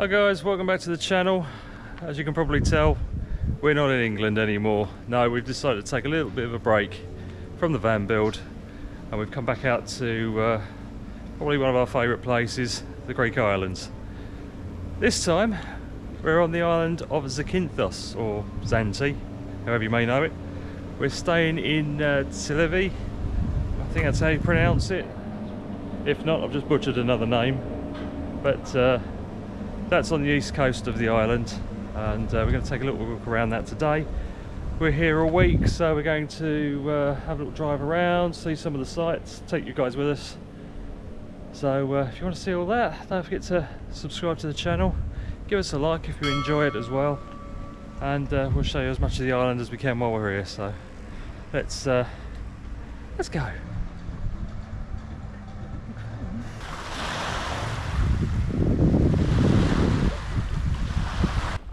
Hi guys, welcome back to the channel. As you can probably tell, we're not in England anymore. No, we've decided to take a little bit of a break from the van build and we've come back out to probably one of our favourite places, the Greek islands. This time we're on the island of Zakynthos, or Zante, however you may know it. We're staying in Tilevi, I think that's how you pronounce it. If not, I've just butchered another name. But that's on the east coast of the island, and we're going to take a little walk around that today. We're here a week, so we're going to have a little drive around, see some of the sights, take you guys with us. So if you want to see all that, don't forget to subscribe to the channel, give us a like if you enjoy it as well, and we'll show you as much of the island as we can while we're here. So let's go.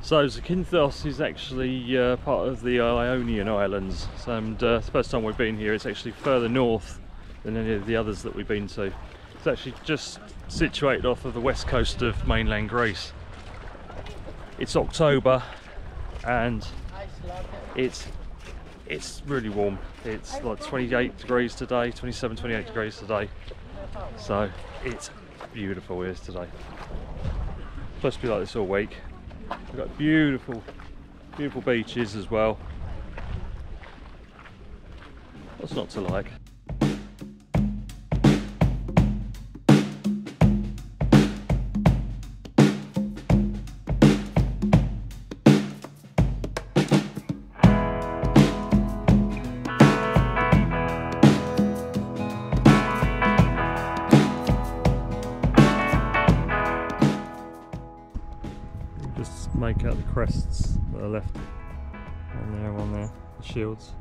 So Zakynthos is actually part of the Ionian Islands, and the first time we've been here, it's actually further north than any of the others that we've been to. It's actually just situated off of the west coast of mainland Greece. It's October and it's really warm. It's like 28 degrees today, 27, 28 degrees today. So it's beautiful here today. It's supposed to be like this all week. We've got beautiful beaches as well. What's not to like? Just make out the crests that are left on there, the shields.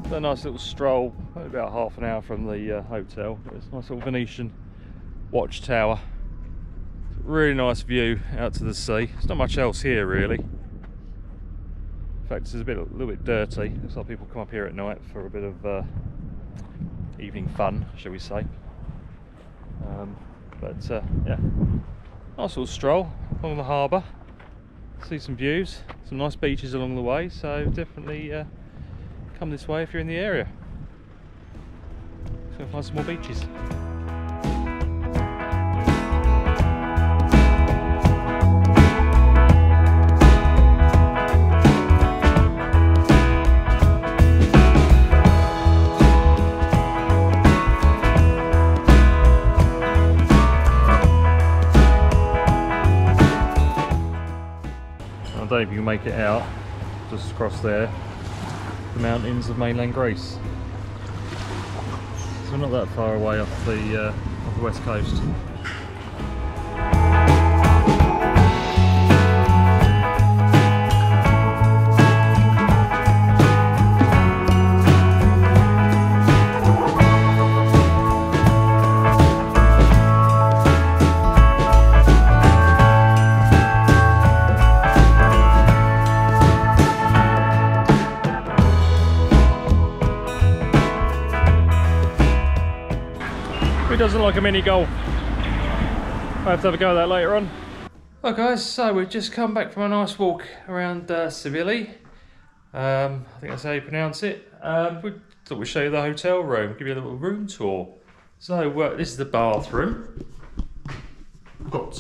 It's a nice little stroll, about half an hour from the hotel. It's a nice little Venetian Watchtower. Really nice view out to the sea. There's not much else here really. In fact, it's a little bit dirty. Looks like people come up here at night for a bit of evening fun, shall we say. Yeah, nice little stroll along the harbour. See some views, some nice beaches along the way. So definitely come this way if you're in the area. Let's go find some more beaches. I don't know if you can make it out, just across there, the mountains of mainland Greece. So we're not that far away off the west coast. Who doesn't like a mini golf? I'll have to have a go at that later on. Well guys, so we've just come back from a nice walk around Seville. I think that's how you pronounce it. We thought we'd show you the hotel room, give you a little room tour. So this is the bathroom. We've got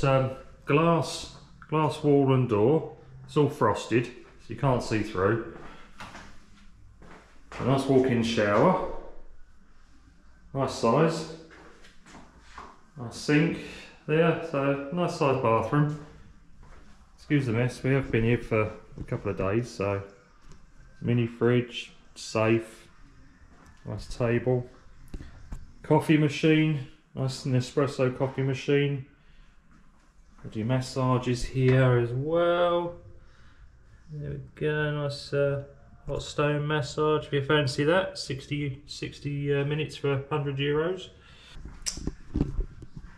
glass wall and door. It's all frosted, so you can't see through. A nice walk-in shower. Nice size. Nice sink there, so nice sized bathroom. Excuse the mess, we have been here for a couple of days, so mini fridge, safe, nice table, coffee machine, nice Nespresso coffee machine. We'll do massages here as well. There we go, nice hot stone massage if you fancy that. 60 minutes for €100.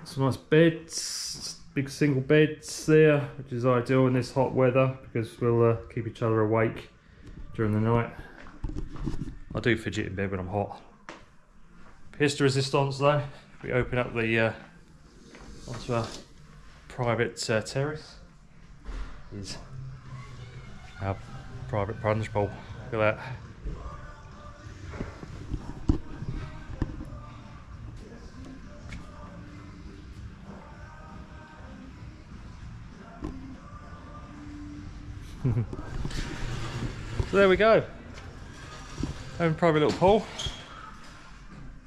Some nice beds, big single beds there, which is ideal in this hot weather because we'll keep each other awake during the night. I do fidget in bed when I'm hot. Pièce de resistance though, we open up the onto our private terrace. Is our private plunge pool. Look at that. So there we go. Having a private little pool,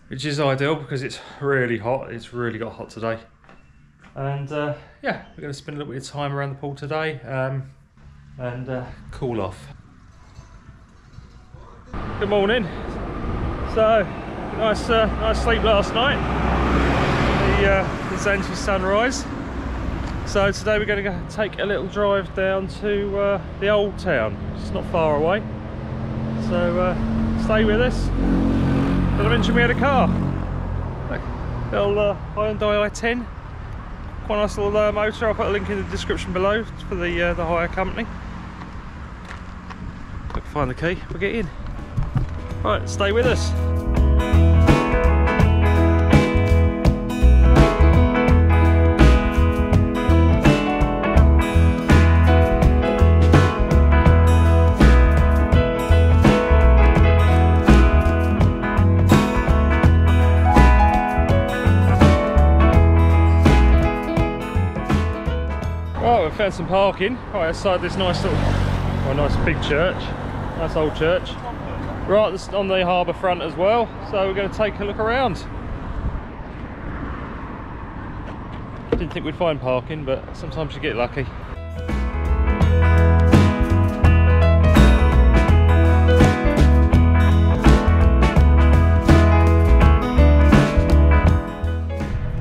which is ideal because it's really hot. It's really got hot today. And yeah, we're going to spend a little bit of time around the pool today and cool off. Good morning. So nice sleep last night. The Zante sunrise. So today we're going to go take a little drive down to the old town. It's not far away. So stay with us. Did I mention we had a car? Little Hyundai i10. Quite a nice little motor. I'll put a link in the description below for the hire company. If I can find the key, we'll get in. Right, stay with us. Found some parking right outside this nice little, well, nice big church, nice old church, right on the harbour front as well. So we're going to take a look around. Didn't think we'd find parking, but sometimes you get lucky.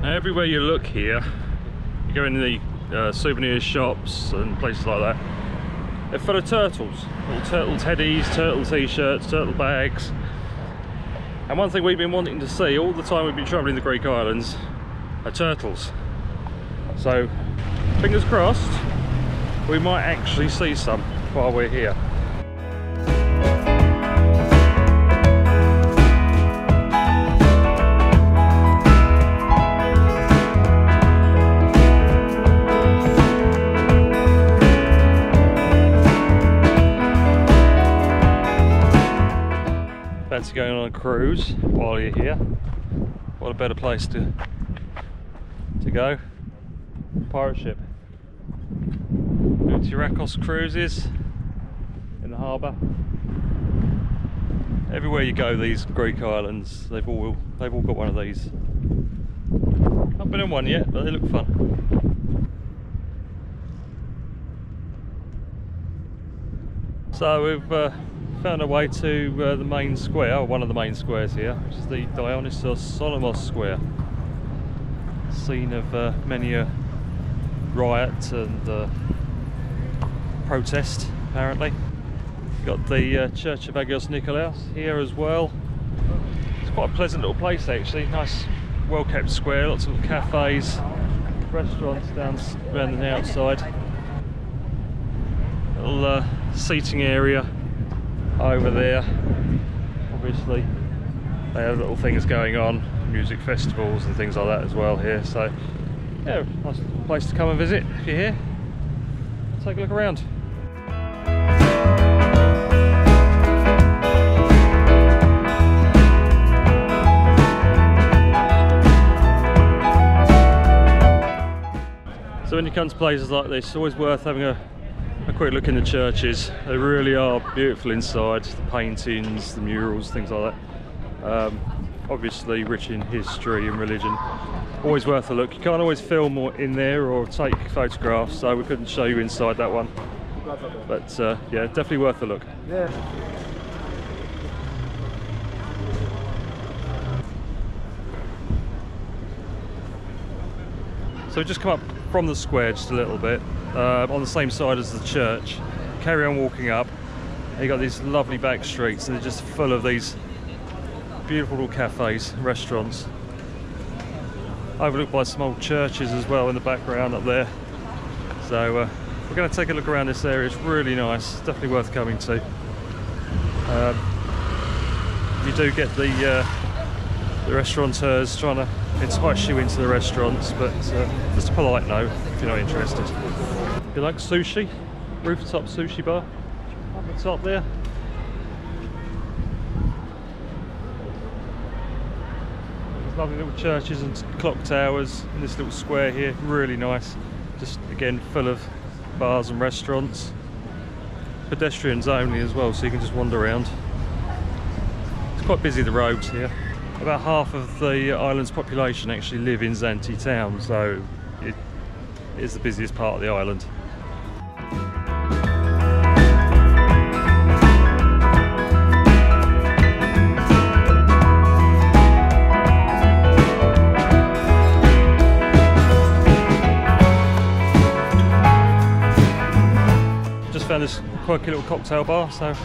Now, everywhere you look here, you go in the souvenir shops and places like that, they're full of turtles, little turtle teddies, turtle t-shirts, turtle bags. And one thing we've been wanting to see all the time we've been travelling the Greek islands are turtles. So fingers crossed we might actually see some while we're here. Fancy going on a cruise while you're here? What a better place to go? Pirate ship. Caracas cruises in the harbour. Everywhere you go, these Greek islands, they've all got one of these. Not been in one yet, but they look fun. So we've found our way to the main square, or one of the main squares here, which is the Dionysos Solomos Square. Scene of many a riot and protest, apparently. Got the Church of Agios Nikolaos here as well. It's quite a pleasant little place actually, nice well kept square, lots of cafes, restaurants down around the outside. Little seating area over there. Obviously they have little things going on, music festivals and things like that as well here, so yeah, nice place to come and visit if you're here. Take a look around. So when you come to places like this, it's always worth having a quick look in the churches. They really are beautiful inside, the paintings, the murals, things like that. Obviously rich in history and religion. Always worth a look. You can't always film in there or take photographs, so we couldn't show you inside that one. But yeah, definitely worth a look. Yeah. So we've just come up from the square just a little bit, on the same side as the church. Carry on walking up, and you've got these lovely back streets, and they're just full of these beautiful little cafes, restaurants. overlooked by some old churches as well in the background up there. So we're going to take a look around this area. It's really nice, definitely worth coming to. You do get the restaurateurs trying to entice you into the restaurants, but just a polite no if you're not interested. If you like sushi, rooftop sushi bar up the top there. There's lovely little churches and clock towers in this little square here, really nice. Just again full of bars and restaurants. Pedestrians only as well, so you can just wander around. It's quite busy, the roads here. About half of the island's population actually live in Zante town, so it is the busiest part of the island. Just found this quirky little cocktail bar, so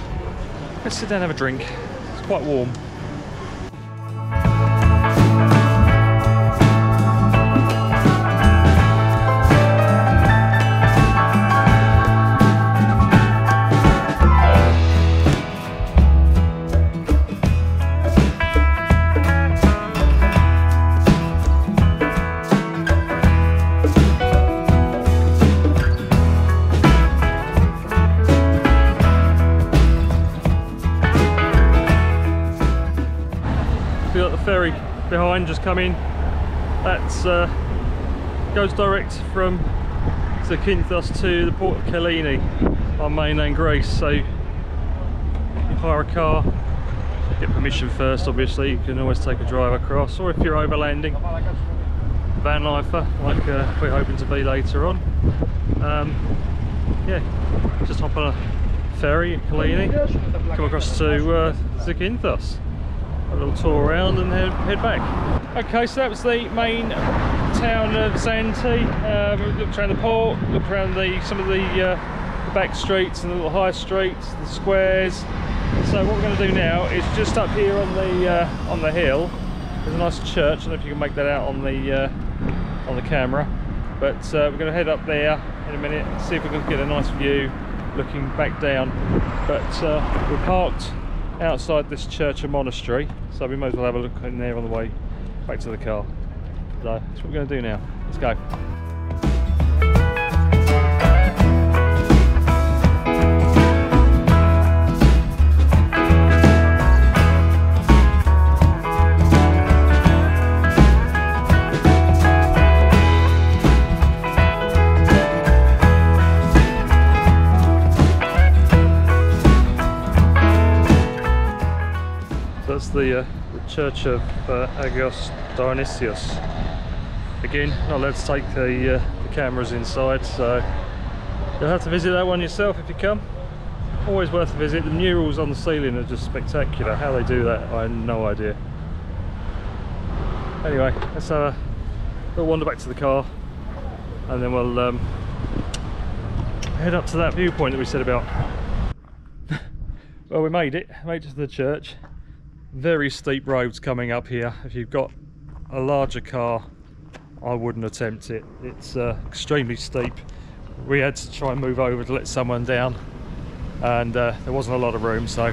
let's sit down and have a drink. It's quite warm. Ferry behind just come in. That's goes direct from Zakynthos to the port of Kyllini on mainland Greece. So you hire a car, get permission first obviously. You can always take a drive across, or if you're overlanding, van lifer like we're hoping to be later on, yeah, just hop on a ferry at Kyllini, come across to Zakynthos. A little tour around and head back. Okay, so that was the main town of Zante. Looked around the port, looked around some of the back streets and the little high streets, the squares. So what we're going to do now is just up here on the hill. There's a nice church. I don't know if you can make that out on the camera, but we're going to head up there in a minute, see if we can get a nice view looking back down. But we're parked outside this church and monastery, so we might as well have a look in there on the way back to the car. So that's what we're going to do now. Let's go. That's the church of Dionysius. Again, not allowed to take the cameras inside, so you'll have to visit that one yourself if you come. Always worth a visit. The murals on the ceiling are just spectacular. How they do that, I have no idea. Anyway, let's have a little wander back to the car, and then we'll head up to that viewpoint that we said about. Well, we made it to the church. Very steep roads coming up here. If you've got a larger car, I wouldn't attempt it. It's extremely steep. We had to try and move over to let someone down, and there wasn't a lot of room, so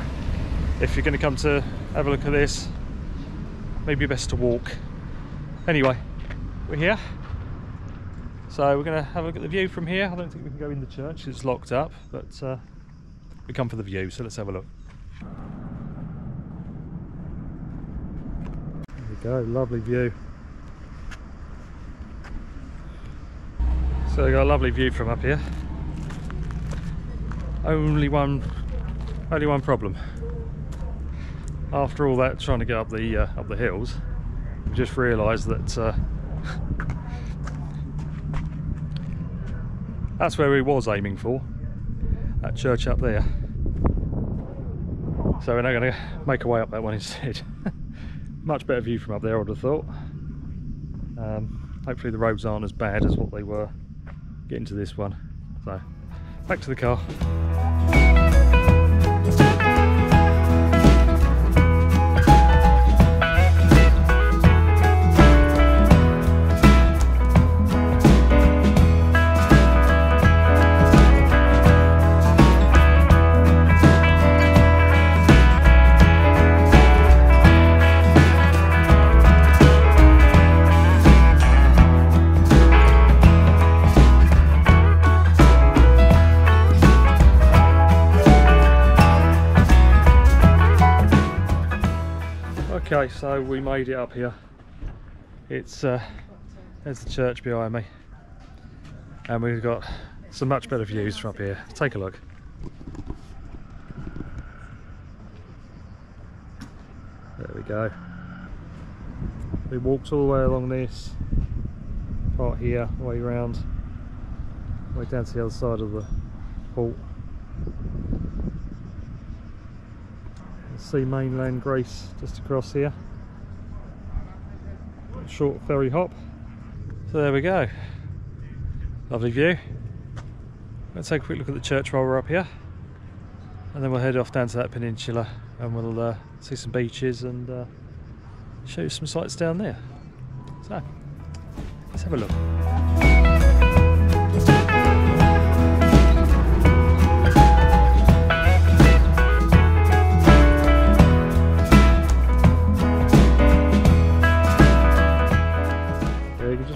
if you're going to come to have a look at this, maybe best to walk. Anyway, we're here, so we're going to have a look at the view from here. I don't think we can go in the church, it's locked up, but we come for the view, so let's have a look. There we go, lovely view. So we got a lovely view from up here. Only one problem. After all that trying to get up the hills, we just realised that that's where we was aiming for. That church up there. So we're now going to make our way up that one instead. Much better view from up there, I would have thought. Hopefully the roads aren't as bad as what they were getting to this one. So, back to the car. Okay, so we made it up here. It's there's the church behind me, and we've got some much better views from up here. Take a look. There we go. We walked all the way along this part here, way round, way down to the other side of the port. See mainland Greece just across here. Short ferry hop. So there we go. Lovely view. Let's take a quick look at the church while we're up here, and then we'll head off down to that peninsula and we'll see some beaches and show you some sights down there. So let's have a look.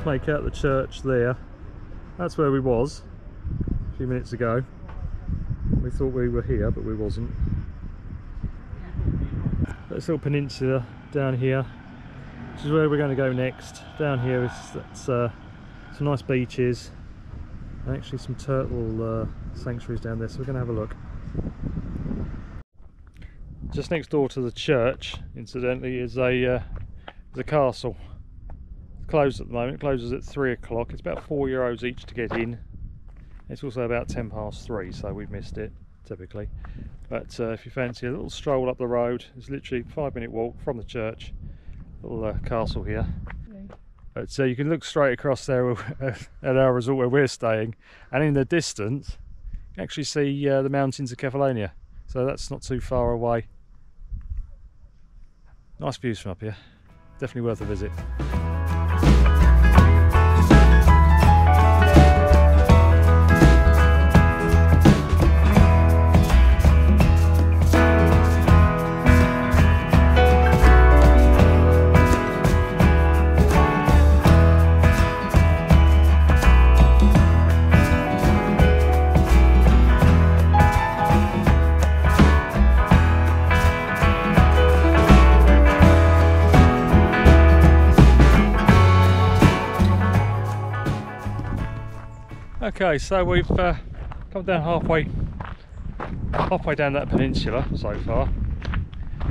Make out the church there. That's where we was a few minutes ago. We thought we were here, but we wasn't. This little peninsula down here, which is where we're going to go next. Down here is some nice beaches and actually some turtle sanctuaries down there, so we're going to have a look. Just next door to the church, incidentally, is a castle. Closed at the moment. It closes at 3 o'clock. It's about €4 each to get in. It's also about 3:10, so we've missed it typically. But if you fancy a little stroll up the road, it's literally a 5-minute walk from the church. Little castle here. But you can look straight across there at our resort where we're staying, and in the distance you can actually see the mountains of Kefalonia. So that's not too far away. Nice views from up here. Definitely worth a visit. Okay, so we've come down halfway down that peninsula so far.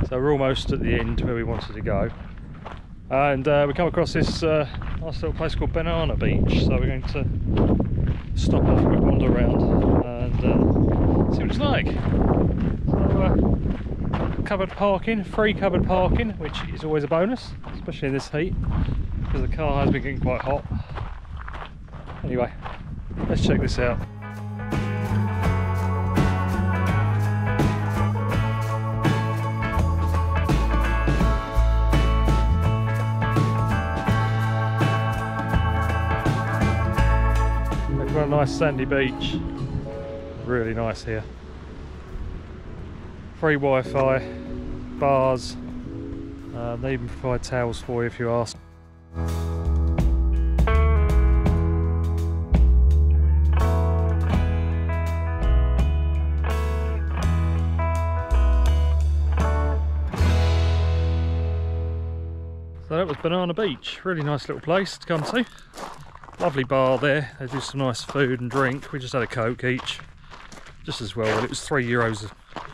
So we're almost at the end where we wanted to go, and we come across this nice little place called Banana Beach. So we're going to stop off and wander around and see what it's like. So covered parking, free covered parking, which is always a bonus, especially in this heat, because the car has been getting quite hot. Anyway, let's check this out. We've got a nice sandy beach. Really nice here. Free Wi-Fi, bars. They even provide towels for you if you ask. So that was Banana Beach. Really nice little place to come to. Lovely bar there. They do some nice food and drink. We just had a Coke each, just as well. It was €3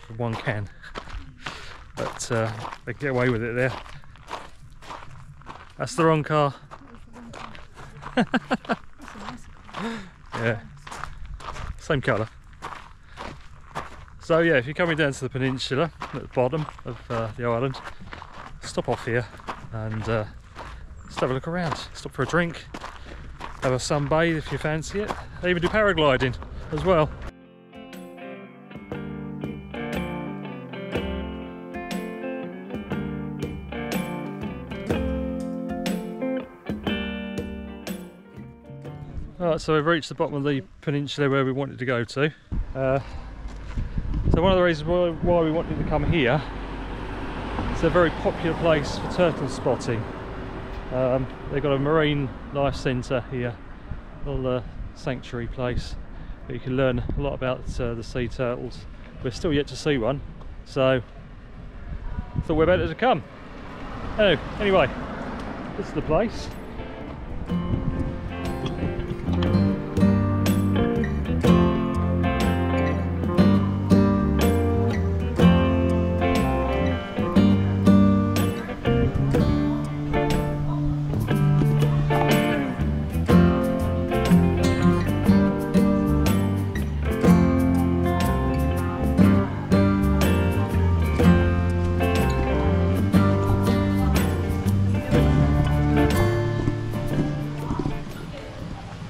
for one can, but they can get away with it there. That's the wrong car. Yeah, same colour. So yeah, if you're coming down to the peninsula at the bottom of the island, stop off here and just have a look around. Stop for a drink, have a sunbathe if you fancy it. They even do paragliding as well. Alright, so we've reached the bottom of the peninsula where we wanted to go to. So one of the reasons why we wanted to come here, it's a very popular place for turtle spotting. They've got a marine life centre here, a little sanctuary place where you can learn a lot about the sea turtles. We're still yet to see one, so I thought we're better to come. Oh, anyway, this is the place.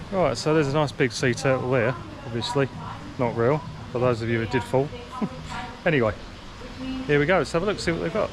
Right, so there's a nice big sea turtle there, obviously, not real, for those of you who did fall. Anyway, here we go, let's have a look, see what they've got.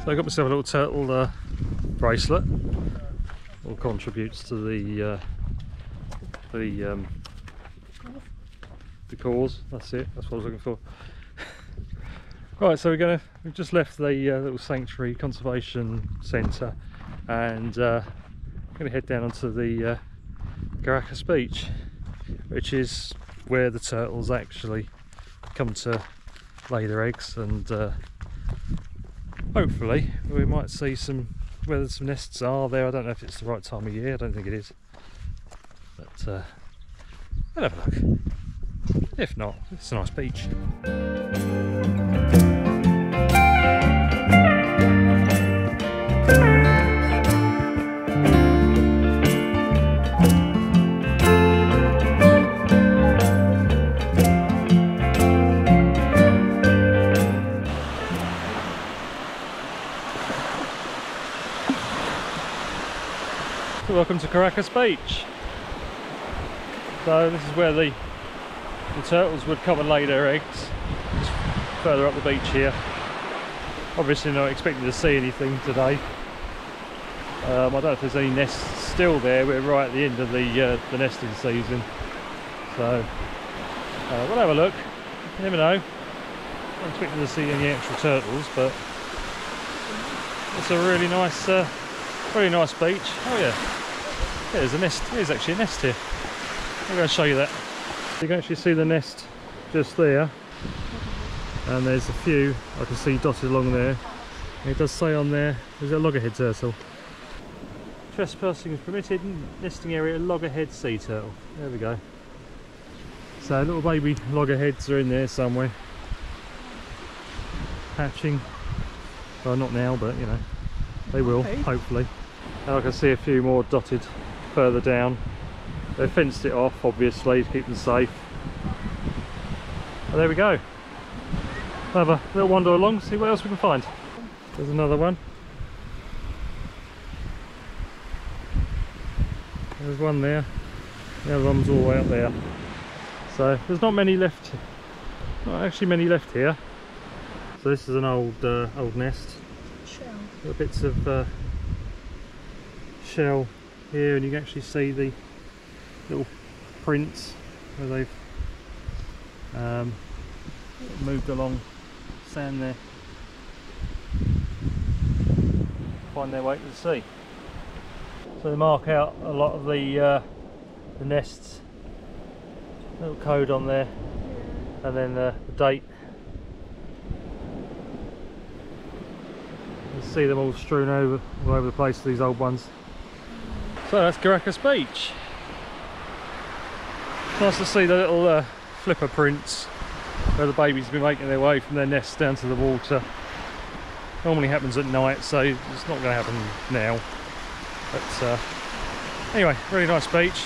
So I got myself a little turtle bracelet. All contributes to the cause. That's it. That's what I was looking for. Right, so we've just left the little sanctuary conservation centre, and going to head down onto the Caracas Beach, which is where the turtles actually come to lay their eggs, and hopefully we might see whether some nests are there. I don't know if it's the right time of year, I don't think it is, but we'll have a look. If not, it's a nice beach. Welcome to Caracas Beach. So this is where the turtles would come and lay their eggs, just further up the beach here. Obviously not expecting to see anything today. I don't know if there's any nests still there. We're right at the end of the nesting season, so we'll have a look. You never know. Not expecting to see any actual turtles, but it's a really nice beach. Oh yeah. Yeah, there's a nest. There's actually a nest here. I'm going to show you that. You can actually see the nest just there, and there's a few I can see dotted along there. And it does say on there, there's a loggerhead turtle. Trespassing is permitted. Nesting area, loggerhead sea turtle. There we go. So little baby loggerheads are in there somewhere, hatching. Well, not now, but you know, they will, hopefully. And I can see a few more dotted further down. They fenced it off, obviously, to keep them safe. And there we go. Have a little wander along, see what else we can find. There's another one. There's one there. The other one's all the way up there. So there's not many left. Not actually many left here. So this is an old nest. Shell. Little bits of shell here, and you can actually see the little prints where they've moved along sand there, find their way to the sea. So they mark out a lot of the nests, little code on there, and then the date. You can see them all strewn all over the place, these old ones. So that's Caracas Beach. Nice to see the little flipper prints where the babies have been making their way from their nests down to the water. Normally happens at night, so it's not going to happen now. But anyway, really nice beach.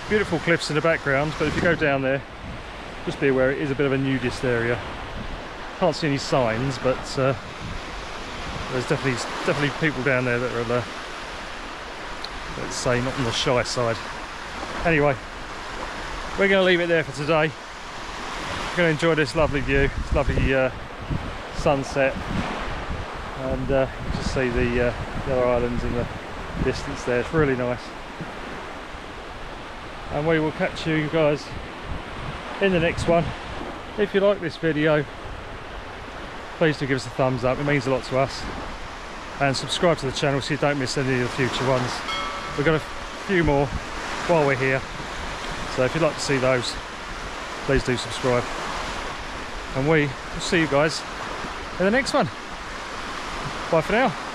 Beautiful cliffs in the background, but if you go down there, just be aware it is a bit of a nudist area. Can't see any signs, but there's definitely people down there that are, let's say, not on the shy side. Anyway, we're going to leave it there for today. We're going to enjoy this lovely view, this lovely sunset, and you can just see the other islands in the distance there. It's really nice. And we will catch you guys in the next one. If you like this video, please do give us a thumbs up, it means a lot to us. And subscribe to the channel so you don't miss any of the future ones. We've got a few more while we're here, so if you'd like to see those, please do subscribe. And we will see you guys in the next one. Bye for now.